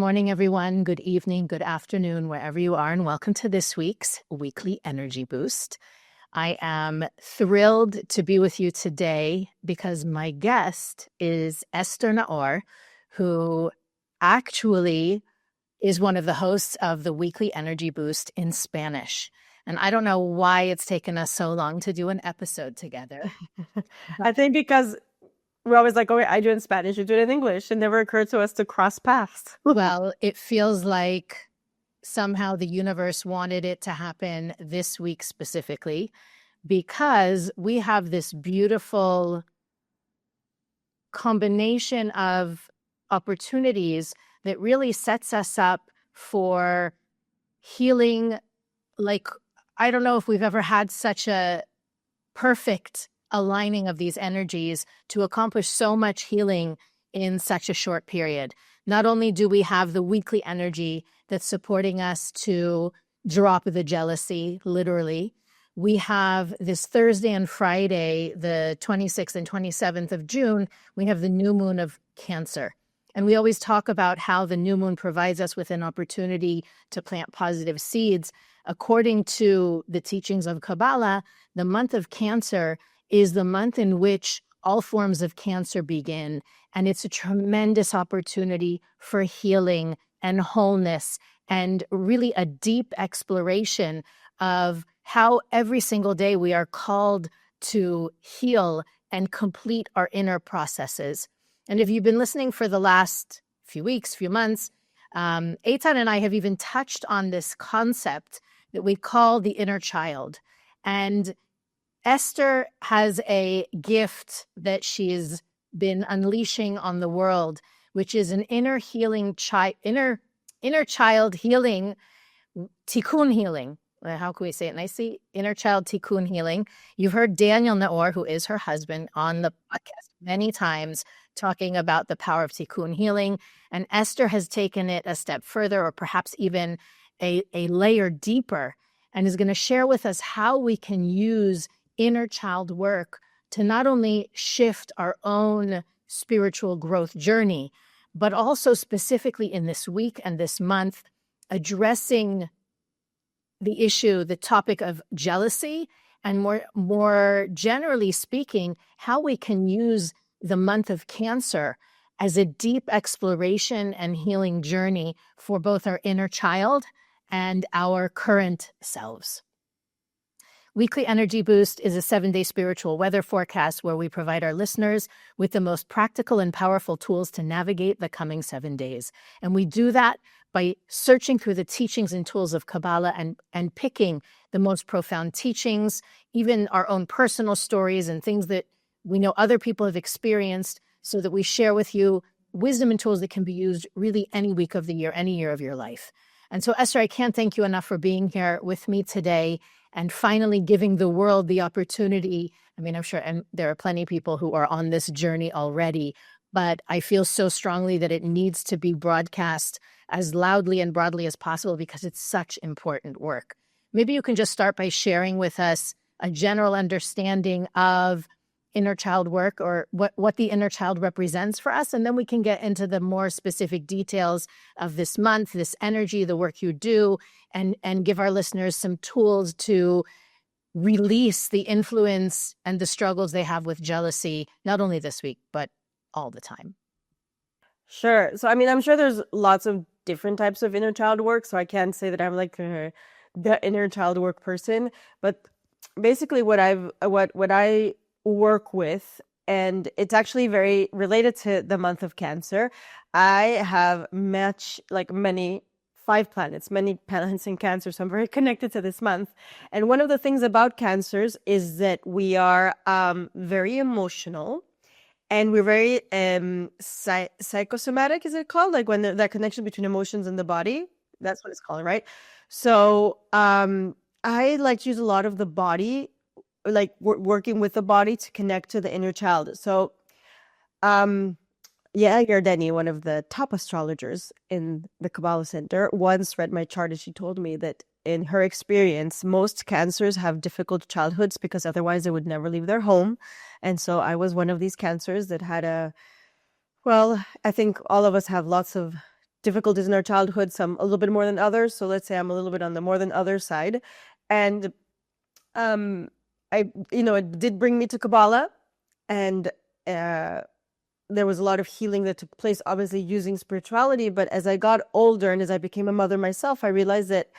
morning, everyone. Good evening, good afternoon, wherever you are, and welcome to this week's Weekly Energy Boost. I am thrilled to be with you today because my guest is Esther Naor, who actually is one of the hosts of the Weekly Energy Boost in Spanish. And I don't know why it's taken us so long to do an episode together. I think because we're always like, okay, I do it in Spanish, you do it in English. It never occurred to us to cross paths. Well, it feels like somehow the universe wanted it to happen this week specifically, because we have this beautiful combination of opportunities that really sets us up for healing. Like, I don't know if we've ever had such a perfect aligning of these energies to accomplish so much healing in such a short period. Not only do we have the weekly energy that's supporting us to drop the jealousy, literally, we have this Thursday and Friday, the 26th and 27th of June, we have the new moon of Cancer. And we always talk about how the new moon provides us with an opportunity to plant positive seeds. According to the teachings of Kabbalah, the month of Cancer is the month in which all forms of cancer begin. And it's a tremendous opportunity for healing and wholeness and really a deep exploration of how every single day we are called to heal and complete our inner processes. And if you've been listening for the last few weeks, few months, Eitan and I have even touched on this concept that we call the inner child. And Esther has a gift that she's been unleashing on the world, which is an inner healing inner child healing, tikkun healing. How can we say it nicely? Inner child tikkun healing. You've heard Daniel Naor, who is her husband, on the podcast many times talking about the power of tikkun healing. And Esther has taken it a step further, or perhaps even a layer deeper, and is going to share with us how we can use inner child work to not only shift our own spiritual growth journey, but also specifically in this week and this month, addressing the issue, the topic of jealousy, and more generally speaking, how we can use the month of Cancer as a deep exploration and healing journey for both our inner child and our current selves. Weekly Energy Boost is a 7-day spiritual weather forecast where we provide our listeners with the most practical and powerful tools to navigate the coming 7 days. And we do that by searching through the teachings and tools of Kabbalah and picking the most profound teachings, even our own personal stories and things that we know other people have experienced, so that we share with you wisdom and tools that can be used really any week of the year, any year of your life. And so, Esther, I can't thank you enough for being here with me today and finally giving the world the opportunity. I mean, I'm sure, and there are plenty of people who are on this journey already, but I feel so strongly that it needs to be broadcast as loudly and broadly as possible because it's such important work. Maybe you can just start by sharing with us a general understanding of inner child work, or what the inner child represents for us, and then we can get into the more specific details of this month, this energy, the work you do, and give our listeners some tools to release the influence and the struggles they have with jealousy, not only this week, but all the time. Sure. So, I mean, I'm sure there's lots of different types of inner child work, so I can't say that I'm like the inner child work person, but basically what I work with, and it's actually very related to the month of Cancer. I have many planets in Cancer, so I'm very connected to this month. And one of the things about Cancers is that we are very emotional, and we're very psychosomatic, is it called? Like when that connection between emotions and the body, that's what it's called, right? So I like to use a lot of the body, like working with the body to connect to the inner child. So Yardeni, one of the top astrologers in the Kabbalah Centre, once read my chart, and she told me that in her experience, most Cancers have difficult childhoods because otherwise they would never leave their home. And so I was one of these Cancers that had I think all of us have lots of difficulties in our childhood, some a little bit more than others. So let's say I'm a little bit on the more than other side. And it did bring me to Kabbalah, and there was a lot of healing that took place, obviously using spirituality. But as I got older and as I became a mother myself, I realized that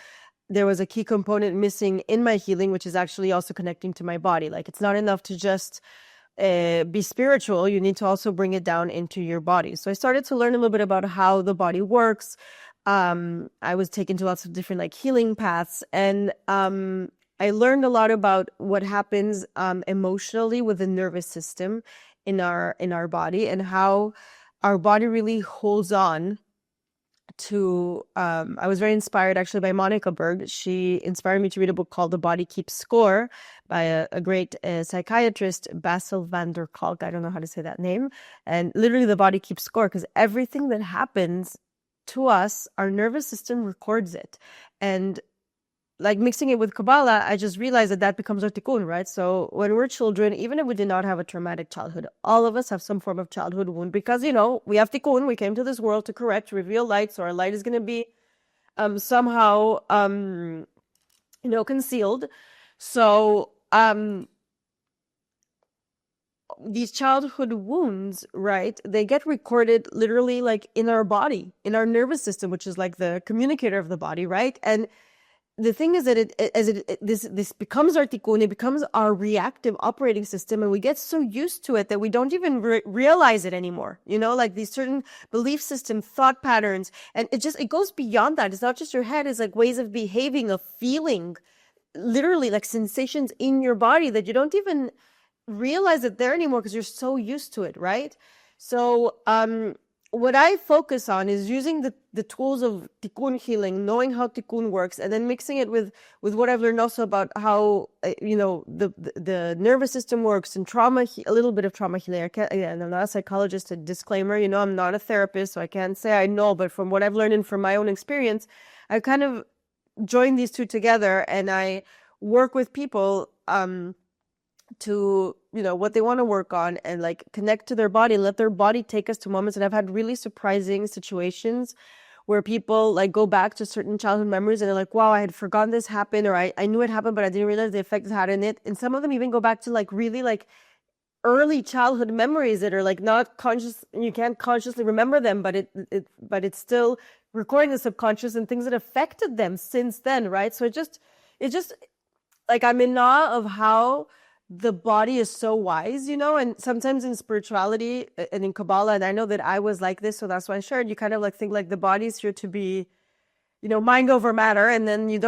there was a key component missing in my healing, which is actually also connecting to my body. Like, it's not enough to just be spiritual. You need to also bring it down into your body. So I started to learn a little bit about how the body works. I was taken to lots of different like healing paths, and I learned a lot about what happens emotionally with the nervous system in our body, and how our body really holds on to I was very inspired actually by Monica Berg. She inspired me to read a book called The Body Keeps Score by a great psychiatrist, Basil van der Kolk. I don't know how to say that name. And literally the body keeps score, because everything that happens to us, our nervous system records it. And like mixing it with Kabbalah, I just realized that becomes our tikkun, right? So when we're children, even if we did not have a traumatic childhood, all of us have some form of childhood wound, because, we have tikkun. We came to this world to correct, reveal light. So our light is going to be somehow, concealed. So these childhood wounds, right, they get recorded literally like in our body, in our nervous system, which is like the communicator of the body, right? And the thing is that this becomes our tikkun, it becomes our reactive operating system, and we get so used to it that we don't even realize it anymore. Like these certain belief system, thought patterns, and it goes beyond that. It's not just your head; it's like ways of behaving, of feeling, literally like sensations in your body that you don't even realize that they're anymore because you're so used to it, right? So what I focus on is using the tools of tikkun healing, knowing how tikkun works, and then mixing it with what I've learned also about how the nervous system works, and trauma, a little bit of trauma healing. Again, I'm not a psychologist. A disclaimer, I'm not a therapist, so I can't say I know. But from what I've learned and from my own experience, I kind of join these two together, and I work with people to what they want to work on, and like connect to their body, let their body take us to moments. And I've had really surprising situations where people like go back to certain childhood memories, and they're like, wow, I had forgotten this happened, or I knew it happened, but I didn't realize the effect it had in it. And some of them even go back to like really like early childhood memories that are like not conscious, you can't consciously remember them, but it's still recording the subconscious and things that affected them since then, right? So it just like, I'm in awe of how the body is so wise, and sometimes in spirituality and in Kabbalah, and I know that I was like this, so that's why I shared, you kind of like think like the body's here to be, mind over matter, and then you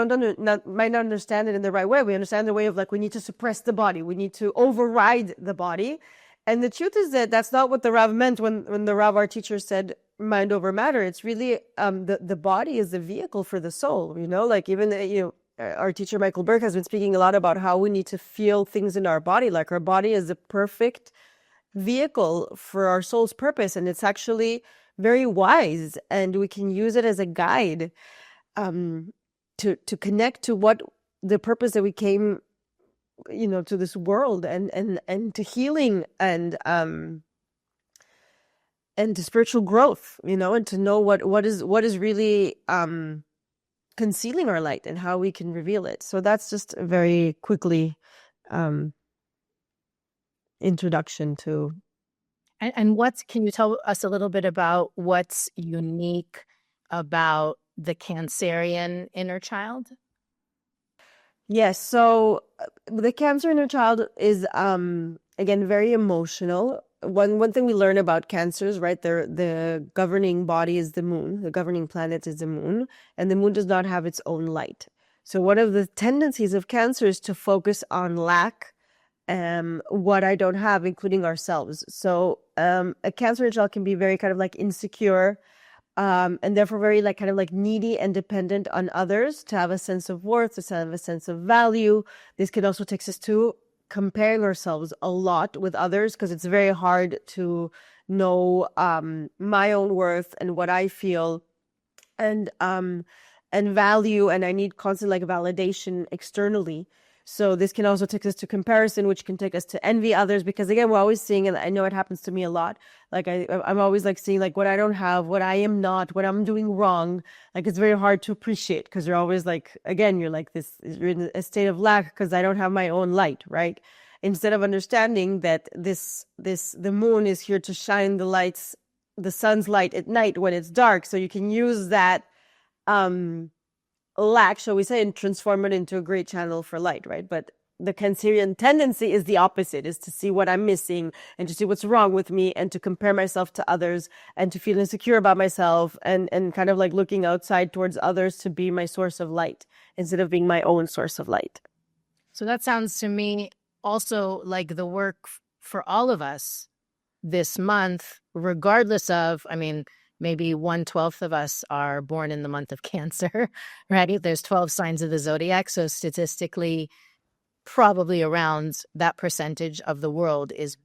might not understand it in the right way. We understand the way of like, we need to suppress the body, we need to override the body. And the truth is that that's not what the Rav meant when the Rav, our teacher, said mind over matter. It's really the body is the vehicle for the soul, like even our teacher Michael Burke has been speaking a lot about how we need to feel things in our body. Like, our body is the perfect vehicle for our soul's purpose, and it's actually very wise, and we can use it as a guide to connect to what the purpose that we came to this world, and to healing, and to spiritual growth, and to know what is really concealing our light, and how we can reveal it. So that's just a very quickly introduction to. And can you tell us a little bit about what's unique about the Cancerian inner child? Yes. So the Cancer inner child is, again, very emotional. One thing we learn about cancers, right? The governing body is the moon. The governing planet is the moon, and the moon does not have its own light. So one of the tendencies of Cancer is to focus on lack, what I don't have, including ourselves. So a Cancer inner child can be very kind of like insecure, and therefore very like kind of like needy and dependent on others to have a sense of worth, to have a sense of value. This can also take us to comparing ourselves a lot with others, because it's very hard to know my own worth and what I feel and value, and I need constant like validation externally. So this can also take us to comparison, which can take us to envy others, because again, we're always seeing, and I know it happens to me a lot. Like I'm always like seeing like what I don't have, what I am not, what I'm doing wrong. Like it's very hard to appreciate because you're always like, again, you're like this, you're in a state of lack because I don't have my own light, right? Instead of understanding that the moon is here to shine the lights, the sun's light at night when it's dark. So you can use that, lack, shall we say, and transform it into a great channel for light, right? But the Cancerian tendency is the opposite, is to see what I'm missing and to see what's wrong with me and to compare myself to others and to feel insecure about myself and kind of like looking outside towards others to be my source of light instead of being my own source of light. So that sounds to me also like the work for all of us this month, regardless of, I mean, maybe 1/12 of us are born in the month of Cancer, right? There's 12 signs of the zodiac. So statistically, probably around that percentage of the world is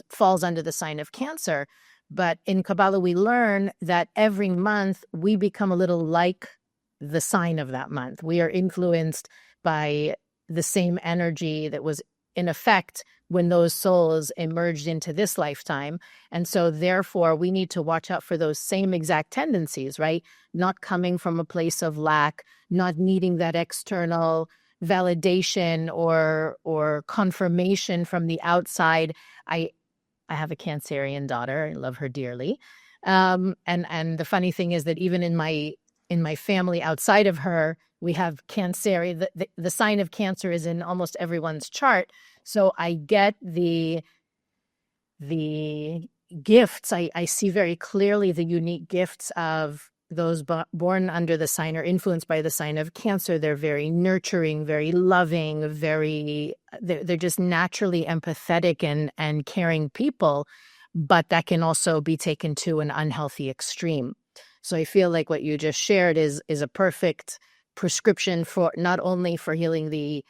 falls under the sign of Cancer. But in Kabbalah, we learn that every month we become a little like the sign of that month. We are influenced by the same energy that was in effect when those souls emerged into this lifetime. And so therefore we need to watch out for those same exact tendencies, right? Not coming from a place of lack, not needing that external validation or confirmation from the outside. I have a Cancerian daughter. I love her dearly. And the funny thing is that even in my family outside of her, we have Cancer. The sign of Cancer is in almost everyone's chart. So I get the gifts. I see very clearly the unique gifts of those born under the sign or influenced by the sign of Cancer. They're very nurturing, very loving, they're just naturally empathetic and caring people, but that can also be taken to an unhealthy extreme. So I feel like what you just shared is a perfect prescription for not only for healing the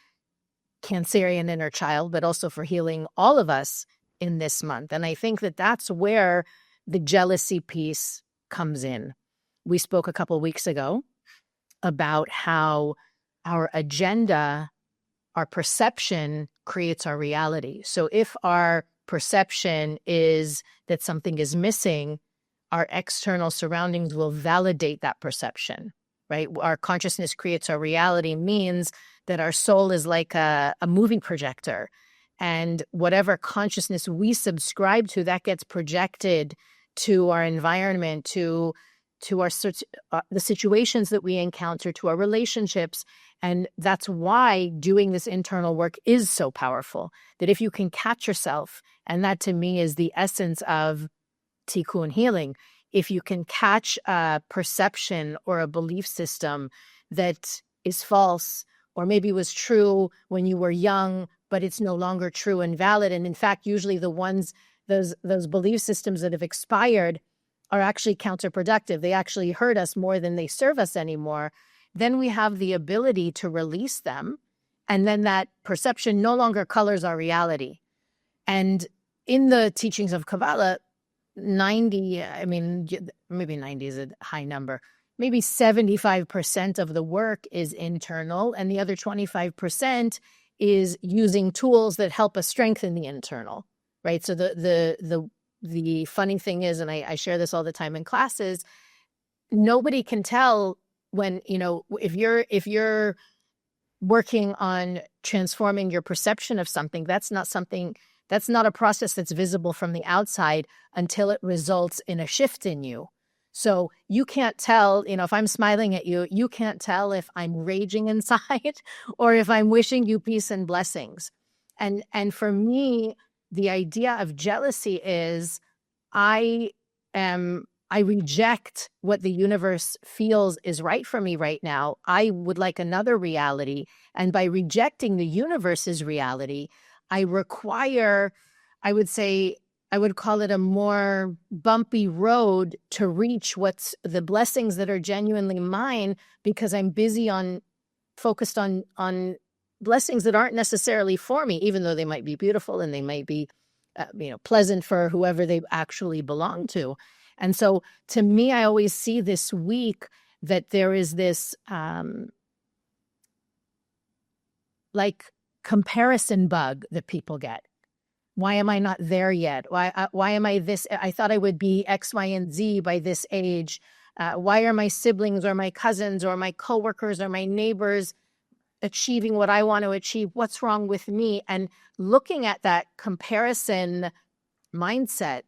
Cancerian inner child, but also for healing all of us in this month. And I think that that's where the jealousy piece comes in. We spoke a couple of weeks ago about how our agenda, our perception creates our reality. So if our perception is that something is missing, our external surroundings will validate that perception, right? Our consciousness creates our reality means that our soul is like a movie projector. And whatever consciousness we subscribe to, that gets projected to our environment, to our the situations that we encounter, to our relationships. And that's why doing this internal work is so powerful, that if you can catch yourself, and that to me is the essence of tikkun healing, if you can catch a perception or a belief system that is false, or maybe was true when you were young, but it's no longer true and valid. And in fact, usually those belief systems that have expired are actually counterproductive. They actually hurt us more than they serve us anymore. Then we have the ability to release them. And then that perception no longer colors our reality. And in the teachings of Kabbalah, 90, I mean, maybe 90 is a high number. Maybe 75% of the work is internal, and the other 25% is using tools that help us strengthen the internal, right? So the funny thing is, and I share this all the time in classes, nobody can tell when, if you're working on transforming your perception of something, that's not a process that's visible from the outside until it results in a shift in you. So you can't tell, if I'm smiling at you, you can't tell if I'm raging inside or if I'm wishing you peace and blessings. And for me, the idea of jealousy is I reject what the universe feels is right for me right now. I would like another reality. And by rejecting the universe's reality, I require, I would call it a more bumpy road to reach what's the blessings that are genuinely mine, because I'm focused on blessings that aren't necessarily for me, even though they might be beautiful and they might be, pleasant for whoever they actually belong to. And so to me, I always see this week that there is this, like comparison bug that people get. Why am I not there yet? Why am I this? I thought I would be X, Y, and Z by this age. Why are my siblings or my cousins or my coworkers or my neighbors achieving what I want to achieve? What's wrong with me? And looking at that comparison mindset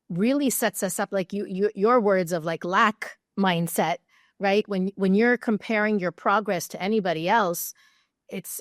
really sets us up, like your words of like lack mindset, right? When you're comparing your progress to anybody else, it's,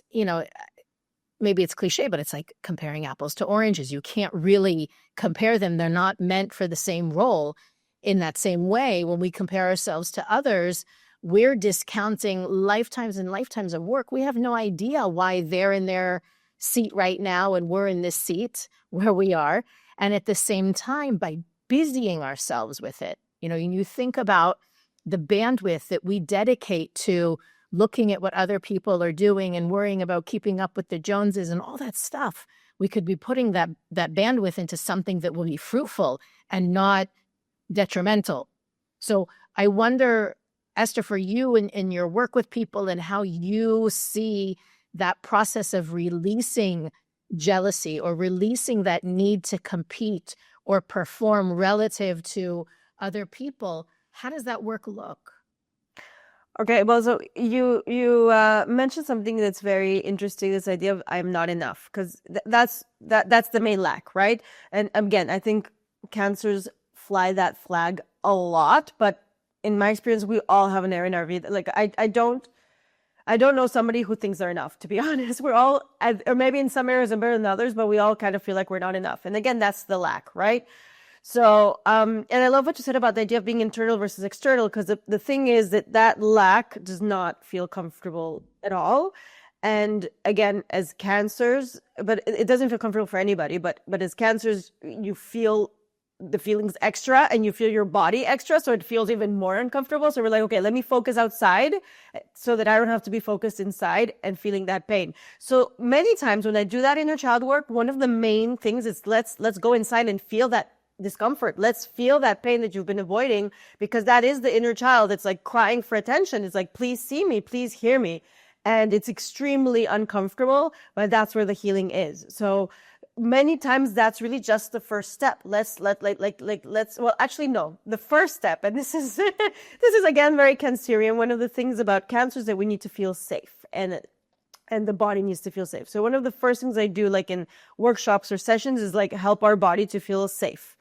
maybe it's cliche, but it's like comparing apples to oranges. You can't really compare them. They're not meant for the same role. In that same way, when we compare ourselves to others, we're discounting lifetimes and lifetimes of work. We have no idea why they're in their seat right now and we're in this seat where we are. And at the same time, by busying ourselves with it, you think about the bandwidth that we dedicate to looking at what other people are doing and worrying about keeping up with the Joneses and all that stuff. We could be putting that bandwidth into something that will be fruitful and not detrimental. So I wonder, Esther, for you in your work with people and how you see that process of releasing jealousy or releasing that need to compete or perform relative to other people. How does that work look? Okay, well, so you mentioned something that's very interesting. This idea of I'm not enough, because that's the main lack, right? And again, I think cancers fly that flag a lot, but in my experience, we all have an area in our vida. Like I don't know somebody who thinks they're enough, to be honest. We're all, or maybe in some areas are better than others, but we all kind of feel like we're not enough. And again, that's the lack, right? So, and I love what you said about the idea of being internal versus external, because the thing is that lack does not feel comfortable at all. And again, as cancers, but it doesn't feel comfortable for anybody, but as cancers, you feel the feelings extra and you feel your body extra. So it feels even more uncomfortable. So we're like, okay, let me focus outside so that I don't have to be focused inside and feeling that pain. So many times when I do that inner child work, one of the main things is let's go inside and feel that discomfort. Let's feel that pain that you've been avoiding, because that is the inner child. It's like crying for attention. It's like, please see me, please hear me. And it's extremely uncomfortable, but that's where the healing is. So many times that's really just the first step. Well, actually, no, the first step. And this is, this is again, very Cancerian. One of the things about cancer is that we need to feel safe, and the body needs to feel safe. So one of the first things I do, like in workshops or sessions, is like help our body to feel safe.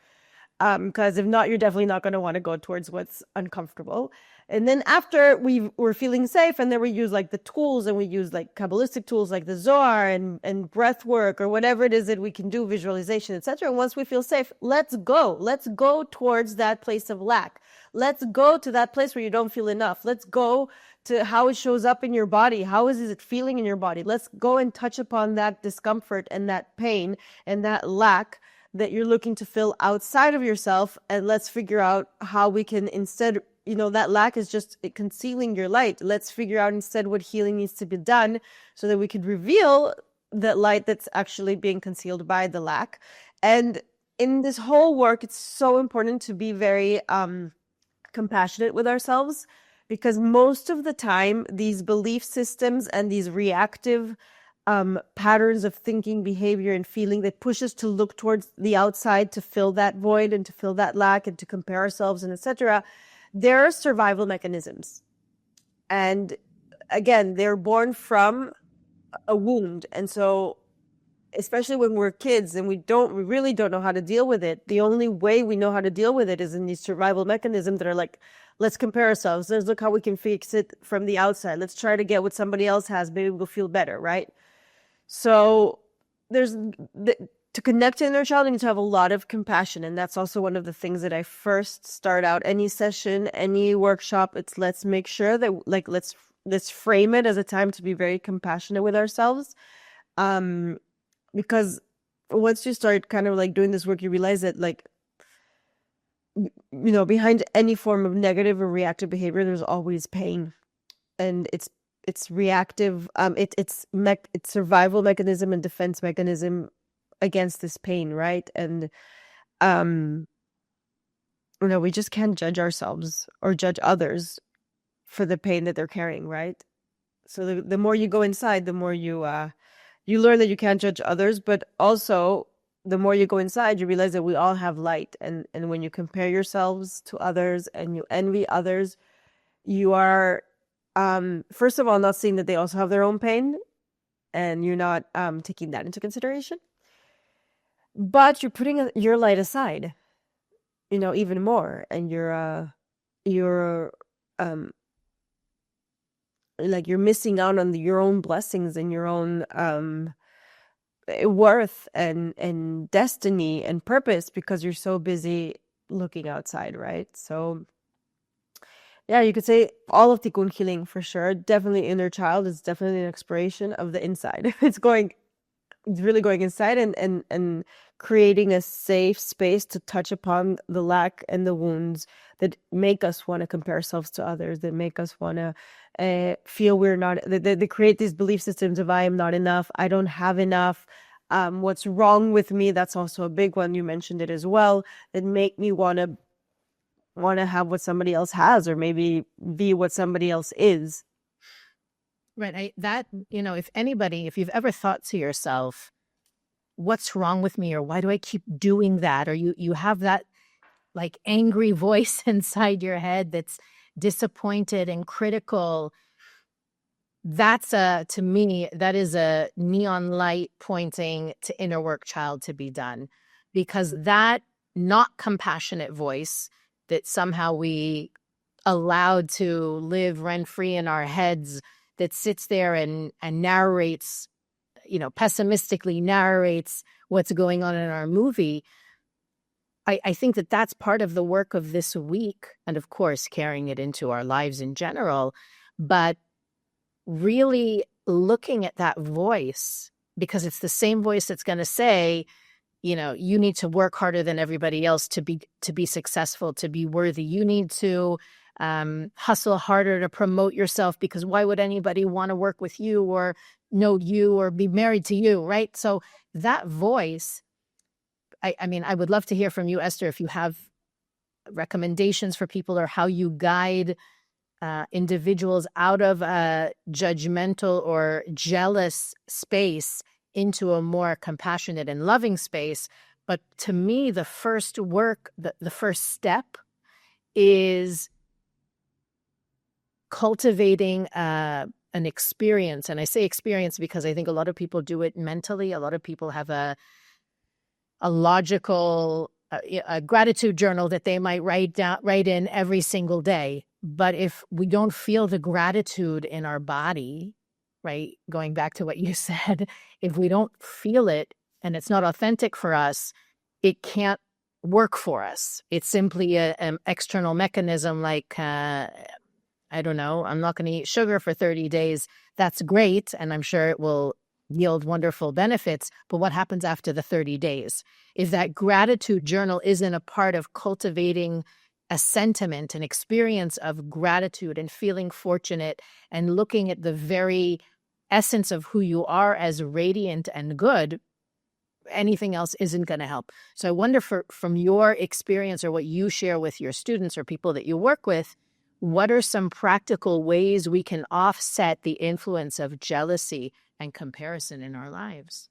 Because if not, you're definitely not going to want to go towards what's uncomfortable. And then after we're feeling safe, and then we use like the tools, and we use like Kabbalistic tools like the Zohar and breath work or whatever it is that we can do, visualization, etc. And once we feel safe, let's go towards that place of lack. Let's go to that place where you don't feel enough. Let's go to how it shows up in your body. How is it feeling in your body? Let's go and touch upon that discomfort and that pain and that lack that you're looking to fill outside of yourself. And let's figure out how we can instead, that lack is just concealing your light. Let's figure out instead what healing needs to be done so that we can reveal the light that's actually being concealed by the lack. And in this whole work, it's so important to be very compassionate with ourselves, because most of the time, these belief systems and these reactive patterns of thinking, behavior, and feeling that push us to look towards the outside to fill that void and to fill that lack and to compare ourselves and etc. They're survival mechanisms. And again, they're born from a wound. And so, especially when we're kids and we really don't know how to deal with it, the only way we know how to deal with it is in these survival mechanisms that are like, let's compare ourselves. Let's look how we can fix it from the outside. Let's try to get what somebody else has. Maybe we'll feel better, right? So to connect to inner child, you need to have a lot of compassion. And that's also one of the things that I first start out any session, any workshop. It's let's make sure that let's frame it as a time to be very compassionate with ourselves. Because once you start kind of like doing this work, you realize that like, behind any form of negative or reactive behavior, there's always pain. And it's reactive. It's survival mechanism and defense mechanism against this pain, right? And we just can't judge ourselves or judge others for the pain that they're carrying, right? So the more you go inside, the more you you learn that you can't judge others, but also the more you go inside, you realize that we all have light. And when you compare yourselves to others and you envy others, you are, first of all, not seeing that they also have their own pain, and you're not taking that into consideration. But you're putting your light aside, even more, and you're um like you're missing out on your own blessings and your own worth and destiny and purpose, because you're so busy looking outside, right? So yeah, you could say all of tikkun healing for sure. Definitely inner child is definitely an exploration of the inside. It's really going inside and creating a safe space to touch upon the lack and the wounds that make us want to compare ourselves to others, that make us want to feel we're not, they create these belief systems of I am not enough, I don't have enough, what's wrong with me. That's also a big one. You mentioned it as well, that make me want to have what somebody else has, or maybe be what somebody else is. Right. If you've ever thought to yourself, what's wrong with me, or why do I keep doing that? Or you have that like angry voice inside your head that's disappointed and critical. To me, that is a neon light pointing to inner work child to be done, because that not compassionate voice that somehow we allowed to live rent free in our heads, that sits there and narrates, pessimistically narrates what's going on in our movie. I think that that's part of the work of this week, and of course carrying it into our lives in general, but really looking at that voice, because it's the same voice that's going to say, you need to work harder than everybody else to be successful, to be worthy. You need to hustle harder to promote yourself, because why would anybody want to work with you or know you or be married to you, right? So that voice, I mean, I would love to hear from you, Esther, if you have recommendations for people, or how you guide individuals out of a judgmental or jealous space into a more compassionate and loving space. But to me, the first work, the first step is cultivating an experience. And I say experience because I think a lot of people do it mentally. A lot of people have a logical a gratitude journal that they might write in every single day. But if we don't feel the gratitude in our body, right, going back to what you said, if we don't feel it and it's not authentic for us, it can't work for us. It's simply an external mechanism, like, I don't know, I'm not going to eat sugar for 30 days. That's great. And I'm sure it will yield wonderful benefits. But what happens after the 30 days? If that gratitude journal isn't a part of cultivating a sentiment, an experience of gratitude and feeling fortunate and looking at the very essence of who you are as radiant and good, anything else isn't going to help. So I wonder, from your experience, or what you share with your students or people that you work with, what are some practical ways we can offset the influence of jealousy and comparison in our lives?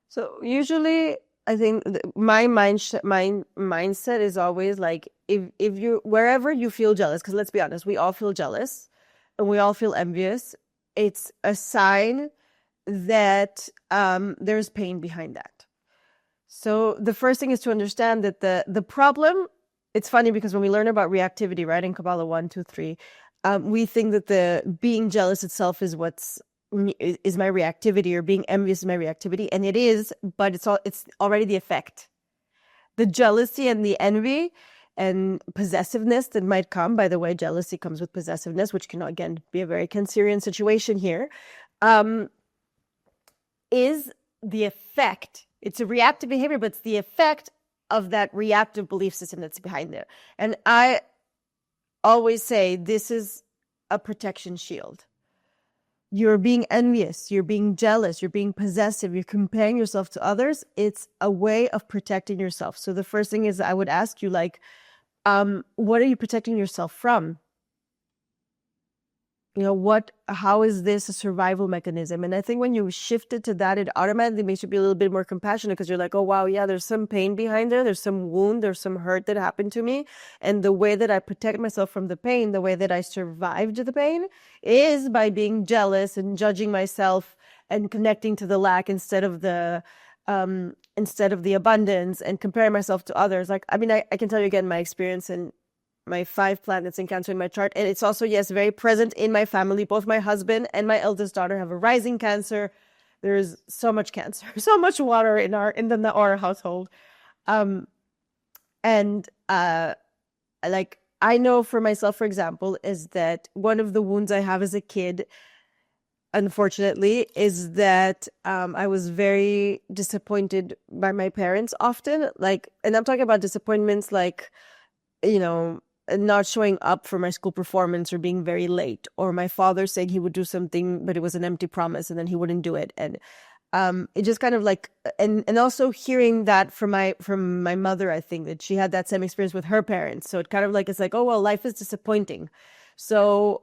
So usually, I think my mindset is always like, if you, wherever you feel jealous, because let's be honest, we all feel jealous and we all feel envious. It's a sign that there's pain behind that. So the first thing is to understand that the problem. It's funny because when we learn about reactivity, right, in Kabbalah 1, 2, 3, we think that the being jealous itself is my reactivity, or being envious is my reactivity, and it is, but it's already the effect. The jealousy and the envy and possessiveness that might come. By the way, jealousy comes with possessiveness, which can again be a very Cancerian situation here. Is the effect. It's a reactive behavior, but it's the effect of that reactive belief system that's behind there. And I always say this is a protection shield. You're being envious, you're being jealous, you're being possessive, you're comparing yourself to others. It's a way of protecting yourself. So the first thing is, I would ask you, like, what are you protecting yourself from? how is this a survival mechanism? And I think when you shift it to that, it automatically makes you be a little bit more compassionate, because you're like, oh, wow, yeah, there's some pain behind there. There's some wound. There's some hurt that happened to me. And the way that I protect myself from the pain, the way that I survived the pain, is by being jealous and judging myself and connecting to the lack instead of the abundance, and comparing myself to others. Like, I mean, I can tell you again my experience and my 5 planets in Cancer in my chart. And it's also, yes, very present in my family. Both my husband and my eldest daughter have a rising Cancer. There's so much Cancer, so much water in our household. Like, I know for myself, for example, is that one of the wounds I have as a kid, unfortunately, is that I was very disappointed by my parents often. Like, and I'm talking about disappointments like, not showing up for my school performance, or being very late, or my father saying he would do something, but it was an empty promise and then he wouldn't do it. And it just kind of like, and also hearing that from my mother, I think that she had that same experience with her parents. So it kind of like, it's like, oh, well, life is disappointing. So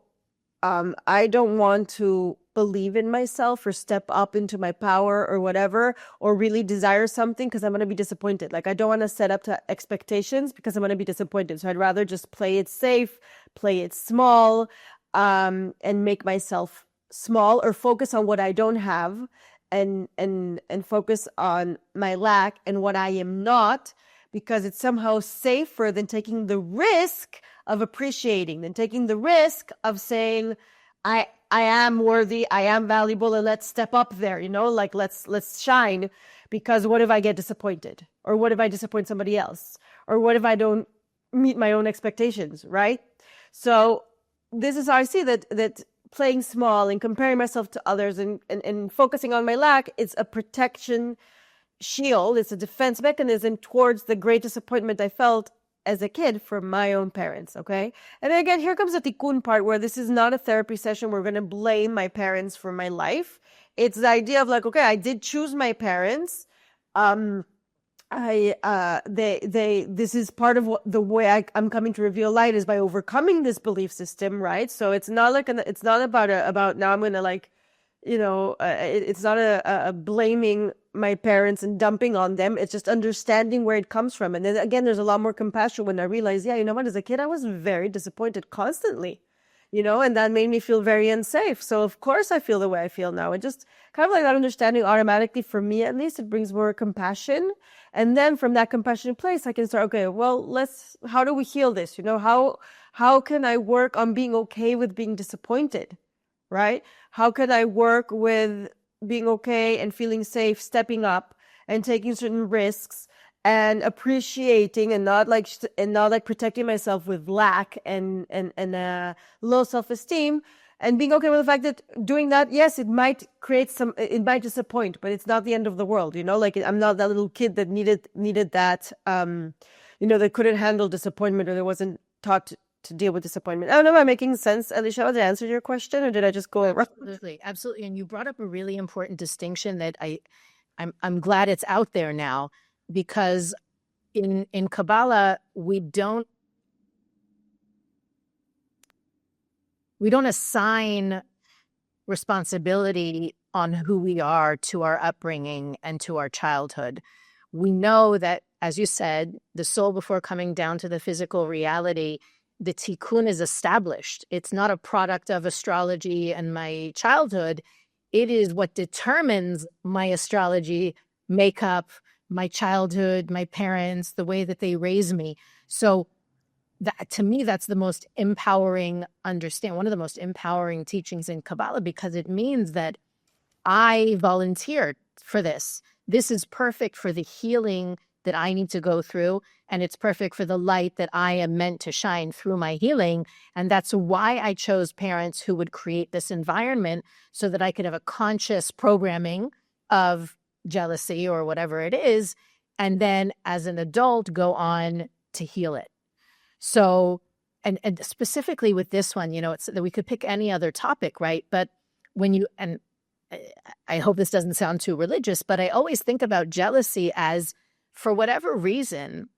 I don't want to believe in myself or step up into my power or whatever, or really desire something, because I'm going to be disappointed. Like, I don't want to set up to expectations because I'm going to be disappointed. So I'd rather just play it safe, play it small, and make myself small, or focus on what I don't have, and focus on my lack and what I am not, because it's somehow safer than taking the risk of appreciating, than taking the risk of saying, I am worthy, I am valuable, and let's step up there, like let's shine. Because what if I get disappointed? Or what if I disappoint somebody else? Or what if I don't meet my own expectations, right? So this is how I see that playing small and comparing myself to others, and focusing on my lack, it's a protection shield. It's a defense mechanism towards the great disappointment I felt as a kid from my own parents, okay? And then again, here comes the tikkun part, where this is not a therapy session. We're going to blame my parents for my life. It's the idea of like, okay, I did choose my parents. This is part of the way I'm coming to reveal light, is by overcoming this belief system, right? So it's not like it's not about now I'm going to like, it's not a blaming my parents and dumping on them. It's just understanding where it comes from. And then again, there's a lot more compassion when I realize, yeah, you know what, as a kid, I was very disappointed constantly, and that made me feel very unsafe. So of course I feel the way I feel now. And just kind of like that understanding automatically, for me at least, it brings more compassion. And then from that compassionate place, I can start, okay, well, how do we heal this? How can I work on being okay with being disappointed? Right? How could I work with being okay and feeling safe, stepping up and taking certain risks, and appreciating, and not like protecting myself with lack and low self-esteem, and being okay with the fact that doing that, yes, it might disappoint, but it's not the end of the world. Like, I'm not that little kid that needed that, that couldn't handle disappointment, or that wasn't taught to deal with disappointment. I don't know, am I making sense, Alicia? Did I answer your question, or did I just go around? Absolutely. And you brought up a really important distinction that I'm glad it's out there now, because in Kabbalah, we don't assign responsibility on who we are to our upbringing and to our childhood. We know that, as you said, the soul, before coming down to the physical reality, the tikkun is established. It's not a product of astrology and my childhood. It is what determines my astrology makeup, my childhood, my parents, the way that they raise me. So that, to me, that's the most empowering one of the most empowering teachings in Kabbalah, because it means that I volunteered for this. This is perfect for the healing that I need to go through, and it's perfect for the light that I am meant to shine through my healing. And that's why I chose parents who would create this environment, so that I could have a conscious programming of jealousy or whatever it is, and then as an adult go on to heal it. So, and specifically with this one, it's that we could pick any other topic, right? But and I hope this doesn't sound too religious, but I always think about jealousy as, for whatever reason,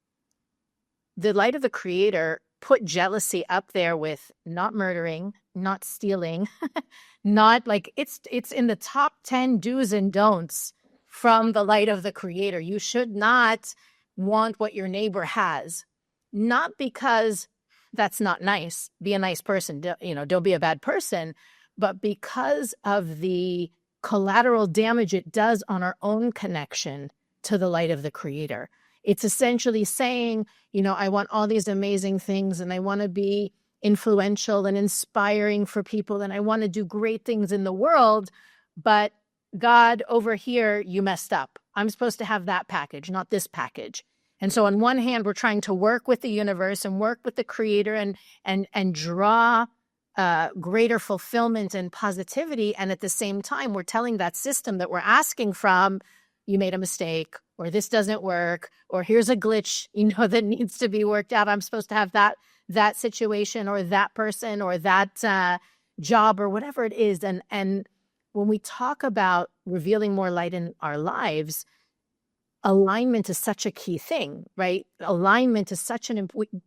the light of the Creator put jealousy up there with not murdering, not stealing, not like it's in the top 10 do's and don'ts from the light of the creator. You should not want what your neighbor has, not because that's not nice. Be a nice person, don't be a bad person, but because of the collateral damage it does on our own connection to the light of the creator. It's essentially saying, I want all these amazing things and I want to be influential and inspiring for people and I want to do great things in the world, but God, over here, you messed up. I'm supposed to have that package, not this package. And so on one hand, we're trying to work with the universe and work with the creator and draw greater fulfillment and positivity. And at the same time, we're telling that system that we're asking from, you made a mistake, or this doesn't work, or here's a glitch, that needs to be worked out. I'm supposed to have that situation or that person or that job or whatever it is. And when we talk about revealing more light in our lives, alignment is such a key thing, right? Alignment is such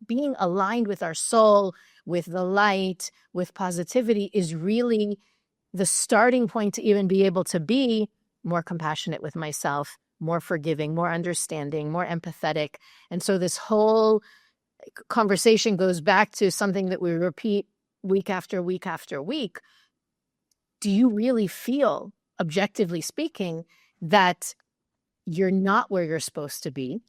being aligned with our soul, with the light, with positivity is really the starting point to even be able to be more compassionate with myself, more forgiving, more understanding, more empathetic. And so this whole conversation goes back to something that we repeat week after week after week. Do you really feel, objectively speaking, that you're not where you're supposed to be?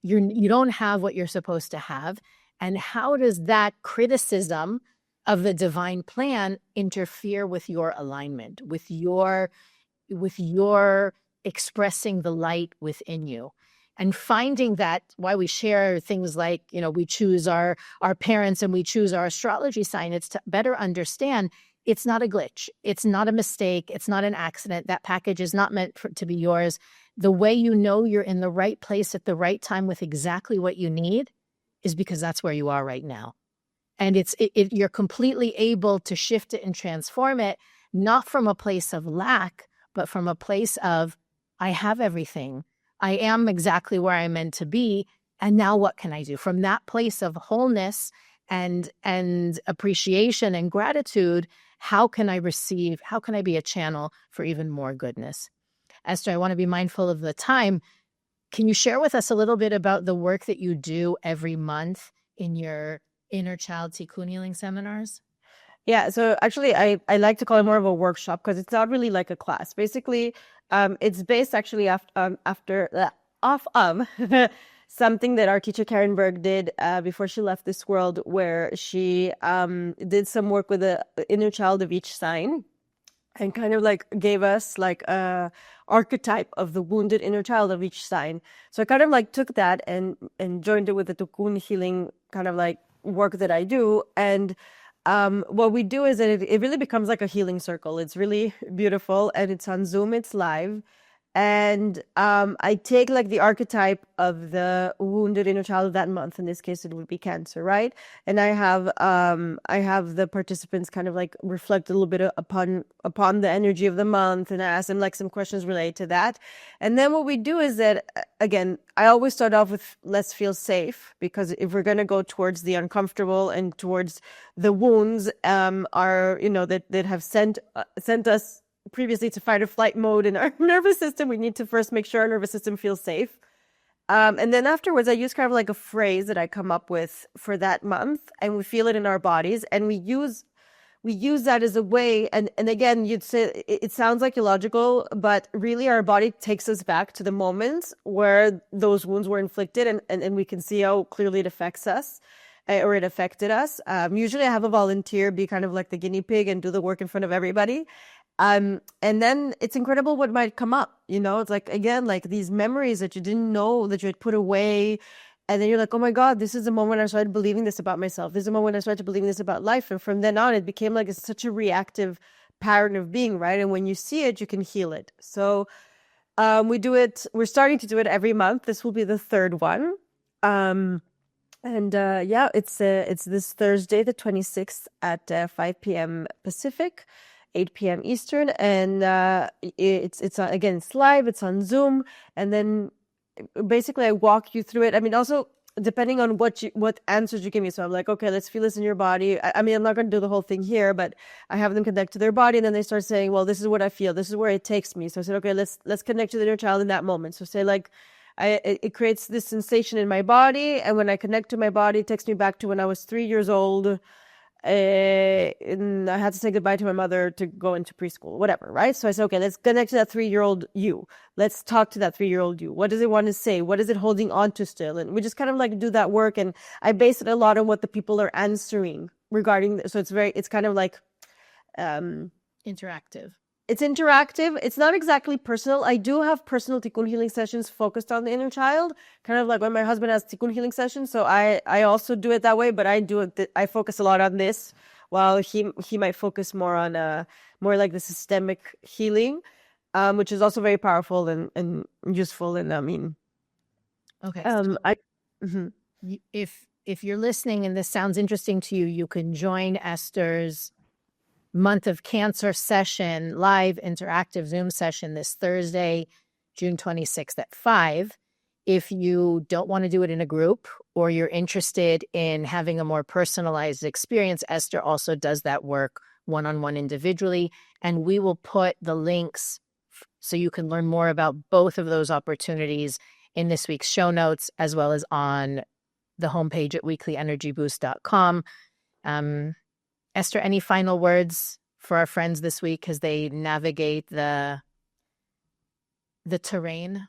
You don't have what you're supposed to have. And how does that criticism of the divine plan interfere with your alignment, with your expressing the light within you? And finding that, why we share things like, we choose our parents and we choose our astrology sign, it's to better understand it's not a glitch. It's not a mistake. It's not an accident. That package is not meant to be yours. The way you're in the right place at the right time with exactly what you need is because that's where you are right now. And you're completely able to shift it and transform it, not from a place of lack, but from a place of, I have everything. I am exactly where I'm meant to be. And now what can I do? From that place of wholeness and appreciation and gratitude, how can I receive? How can I be a channel for even more goodness? Esther, I want to be mindful of the time. Can you share with us a little bit about the work that you do every month in your inner child tikkun healing seminars? Yeah, so actually I like to call it more of a workshop because it's not really like a class. Basically, it's based actually off of something that our teacher Karen Berg did before she left this world, where she did some work with the inner child of each sign and kind of like gave us like a archetype of the wounded inner child of each sign. So I kind of like took that and joined it with the tikkun healing kind of like work that I do. And what we do is that it really becomes like a healing circle. It's really beautiful and it's on Zoom, it's live. And I take like the archetype of the wounded inner child of that month. In this case, it would be Cancer, right? And I have the participants kind of like reflect a little bit upon the energy of the month, and I ask them like some questions related to that. And then what we do is that, again, I always start off with let's feel safe, because if we're going to go towards the uncomfortable and towards the wounds, that have sent us previously to fight or flight mode in our nervous system, we need to first make sure our nervous system feels safe. And then afterwards, I use kind of like a phrase that I come up with for that month, and we feel it in our bodies, and we use that as a way. And again, you'd say it sounds like illogical, but really our body takes us back to the moments where those wounds were inflicted, and we can see how clearly it affects us. Or it affected us. Usually I have a volunteer be kind of like the guinea pig and do the work in front of everybody. And then it's incredible what might come up, it's like, again, like these memories that you didn't know that you had put away. And then you're like, oh my God, this is the moment I started believing this about myself. This is the moment I started believing this about life. And from then on, it became like such a reactive pattern of being, right? And when you see it, you can heal it. So we're starting to do it every month. This will be the third one. It's this Thursday, the 26th at 5 p.m. Pacific, 8 p.m. Eastern, and it's live. It's on Zoom, and then basically I walk you through it. I mean, also depending on what answers you give me. So I'm like, okay, let's feel this in your body. I mean, I'm not going to do the whole thing here, but I have them connect to their body, and then they start saying, well, this is what I feel. This is where it takes me. So I said, okay, let's connect to the inner child in that moment. So say like, it creates this sensation in my body, and when I connect to my body, it takes me back to when I was 3 years old. And I had to say goodbye to my mother to go into preschool, whatever, right? So I said, okay, let's connect to that 3-year-old you. Let's talk to that 3-year-old you. What does it want to say? What is it holding on to still? And we just kind of like do that work. And I base it a lot on what the people are answering regarding. So it's kind of like, Interactive. it's interactive. It's not exactly personal. I do have personal tikkun healing sessions focused on the inner child, kind of like when my husband has tikkun healing sessions. So I also do it that way, but I focus a lot on this, while he might focus more on more like the systemic healing, which is also very powerful and useful. And I mean, Okay. mhm. If you're listening and this sounds interesting to you, you can join Esther's Month of Cancer session, live interactive Zoom session this Thursday, June 26th at 5. If you don't want to do it in a group, or you're interested in having a more personalized experience, Esther also does that work one-on-one individually. And we will put the links so you can learn more about both of those opportunities in this week's show notes, as well as on the homepage at weeklyenergyboost.com. Esther, any final words for our friends this week as they navigate the terrain?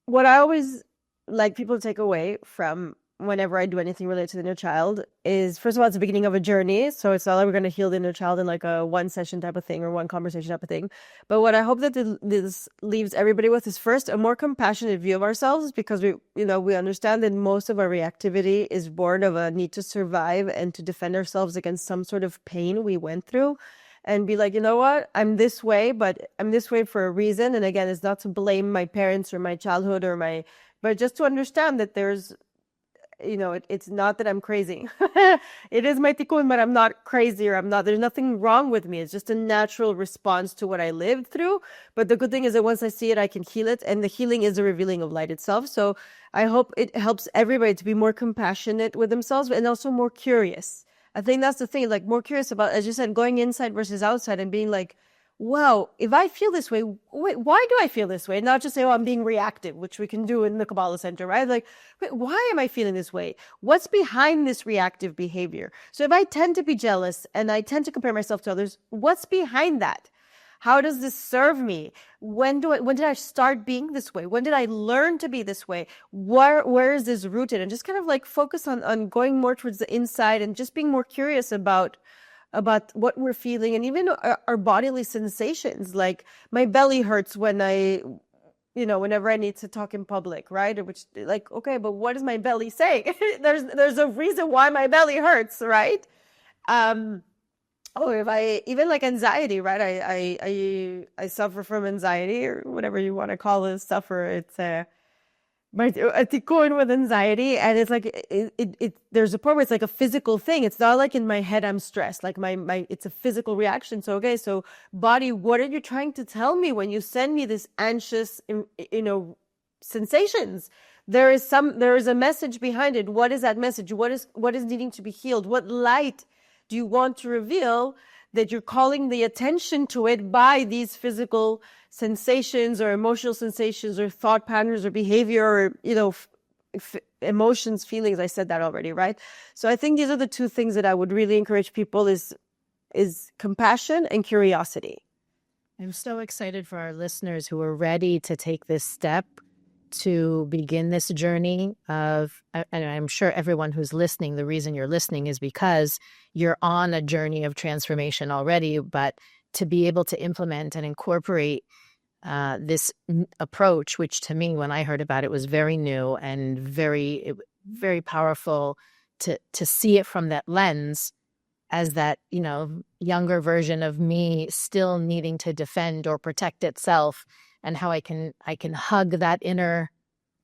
What I always like people to take away from whenever I do anything related to the inner child is, first of all, it's the beginning of a journey. So it's not like we're going to heal the inner child in like a one session type of thing or one conversation type of thing. But what I hope that this leaves everybody with is, first, a more compassionate view of ourselves, because we understand that most of our reactivity is born of a need to survive and to defend ourselves against some sort of pain we went through. And be like, you know what, I'm this way, but I'm this way for a reason. And again, it's not to blame my parents or my childhood but just to understand that there's, it's not that I'm crazy. It is my tikkun, but I'm not crazy, or there's nothing wrong with me. It's just a natural response to what I lived through. But the good thing is that once I see it, I can heal it. And the healing is a revealing of light itself. So I hope it helps everybody to be more compassionate with themselves, and also more curious. I think that's the thing, like more curious about, as you said, going inside versus outside, and being like, wow, if I feel this way, wait, why do I feel this way? Not just say, oh, I'm being reactive, which we can do in the Kabbalah Centre, right? Like, wait, why am I feeling this way? What's behind this reactive behavior? So if I tend to be jealous and I tend to compare myself to others, what's behind that? How does this serve me? When did I start being this way? When did I learn to be this way? Where is this rooted? And just kind of like focus on going more towards the inside, and just being more curious about what we're feeling, and even our bodily sensations. Like my belly hurts when whenever I need to talk in public, right? Which, like, okay, but what is my belly saying? There's a reason why my belly hurts, right? Or if I even like anxiety, right? I suffer from anxiety, or whatever you want to call it. Suffer. It's a tikkun with anxiety, and it's like it there's a point where it's like a physical thing. It's not like in my head I'm stressed. Like my it's a physical reaction. So okay, so body, what are you trying to tell me when you send me this anxious, sensations? There is a message behind it. What is that message? What is needing to be healed? What light do you want to reveal that you're calling the attention to it by these physical sensations or emotional sensations or thought patterns or behavior or, emotions, feelings? I said that already, right? So I think these are the two things that I would really encourage people is compassion and curiosity. I'm so excited for our listeners who are ready to take this step to begin this journey of, and I'm sure everyone who's listening, the reason you're listening is because you're on a journey of transformation already, but to be able to implement and incorporate this approach, which to me, when I heard about it, was very new and very, very powerful to see it from that lens, as that, younger version of me still needing to defend or protect itself, and how I can hug that inner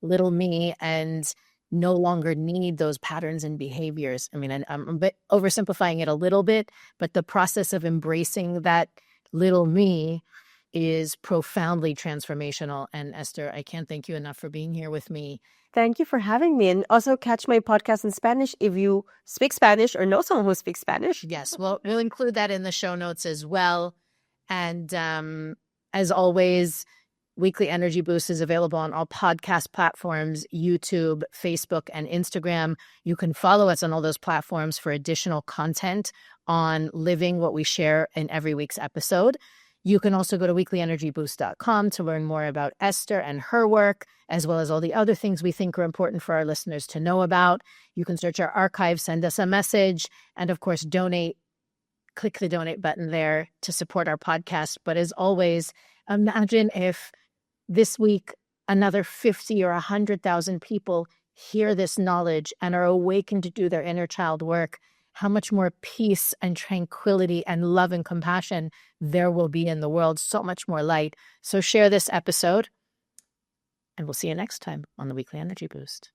little me and no longer need those patterns and behaviors. I mean, I'm a bit oversimplifying it a little bit, but the process of embracing that little me is profoundly transformational. And Esther, I can't thank you enough for being here with me. Thank you for having me. And also catch my podcast in Spanish if you speak Spanish or know someone who speaks Spanish. Yes, well, we'll include that in the show notes as well. And as always, Weekly Energy Boost is available on all podcast platforms, YouTube, Facebook, and Instagram. You can follow us on all those platforms for additional content on living what we share in every week's episode. You can also go to weeklyenergyboost.com to learn more about Esther and her work, as well as all the other things we think are important for our listeners to know about. You can search our archive, send us a message, and of course, donate. Click the donate button there to support our podcast. But as always, imagine if this week another 50 or 100,000 people hear this knowledge and are awakened to do their inner child work. How much more peace and tranquility and love and compassion there will be in the world, so much more light. So share this episode, and we'll see you next time on the Weekly Energy Boost.